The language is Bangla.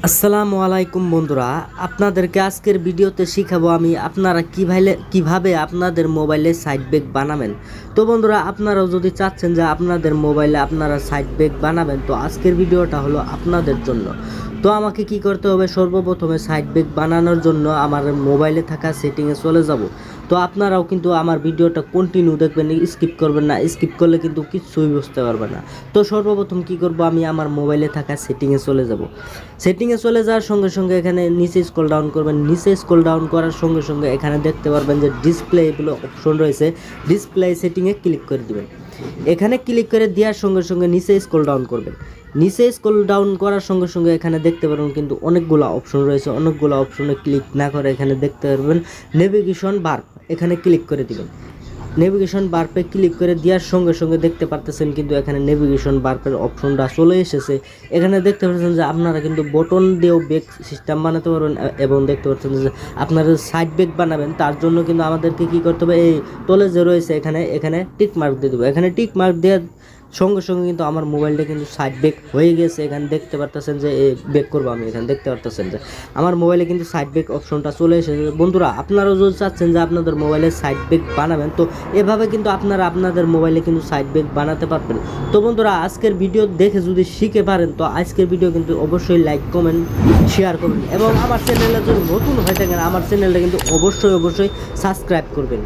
আসসালামু আলাইকুম বন্ধুরা, আপনাদেরকে আজকের ভিডিওতে শিখাবো আমি আপনারা কিভাবে আপনাদের মোবাইলে সাইড ব্যাক বানাবেন। তো বন্ধুরা, আপনারাও যদি চাচ্ছেন যে আপনাদের মোবাইলে আপনারা সাইড ব্যাক বানাবেন, তো আজকের ভিডিওটা হলো আপনাদের জন্য। তো আমাকে কি করতে হবে, সর্বপ্রথমে সাইড ব্যাক বানানোর জন্য আমার মোবাইলে থাকা সেটিংয়ে চলে যাব। তো আপনারাও কিন্তু আমার ভিডিওটা কন্টিনিউ দেখবেন, স্কিপ করবেন না, স্কিপ করলে কিন্তু কিছুই বুঝতে পারবেন না। তো সর্বপ্রথম কি করব, আমি আমার মোবাইলে থাকা সেটিংয়ে চলে যাব। সেটিংয়ে চলে যাওয়ার সঙ্গে সঙ্গে এখানে নিচে স্ক্রল ডাউন করবেন। নিচে স্ক্রল ডাউন করার সঙ্গে সঙ্গে এখানে দেখতে পারবেন যে ডিসপ্লে এগুলো অপশন রয়েছে, ডিসপ্লে সেটিংয়ে ক্লিক করে দিবেন। এখানে ক্লিক করে দেওয়ার সঙ্গে সঙ্গে নিচে স্ক্রল ডাউন করবেন। নিচে স্ক্রল ডাউন করার সঙ্গে সঙ্গে এখানে দেখতে পারবেন কিন্তু অনেকগুলো অপশন রয়েছে। অনেকগুলো অপশনে ক্লিক না করে এখানে দেখতে পারবেন নেভিগেশন বার, এখানে ক্লিক করে দিবেন। নেভিগেশন বারপে ক্লিক করে দেওয়ার সঙ্গে সঙ্গে দেখতে পারতেছেন কিন্তু এখানে নেভিগেশন বারপের অপশনটা চলে এসেছে। এখানে দেখতে পাচ্ছেন যে আপনারা কিন্তু বটন দিয়েও ব্যাক সিস্টেম বানাতে পারবেন, এবং দেখতে পাচ্ছেন যে আপনারা সাইড ব্যাক বানাবেন তার জন্য কিন্তু আমাদেরকে কি করতে হবে, এই তলে যে রয়েছে এখানে টিক মার্ক দিয়ে দেবো। এখানে টিক মার্ক দেওয়ার সঙ্গে সঙ্গে কিন্তু আমার মোবাইলটা কিন্তু সাইড ব্যাক হয়ে গেছে। এখানে দেখতে পারতেছেন যে ব্যাক করবো আমি, এখানে দেখতে পারতেছেন যে আমার মোবাইলে কিন্তু সাইড ব্যাক অপশনটা চলে এসেছে। বন্ধুরা, আপনারাও যদি চাচ্ছেন যে আপনাদের মোবাইলে সাইড ব্যাক বানাবেন, তো এভাবে কিন্তু আপনারা আপনাদের মোবাইলে কিন্তু সাইড ব্যাক বানাতে পারবেন। তো বন্ধুরা, আজকের ভিডিও দেখে যদি শিখে পারেন, তো আজকের ভিডিও কিন্তু অবশ্যই লাইক কমেন্ট শেয়ার করবেন, এবং আমার চ্যানেলে যদি নতুন হয়ে থাকেন আমার চ্যানেলটা কিন্তু অবশ্যই সাবস্ক্রাইব করবেন।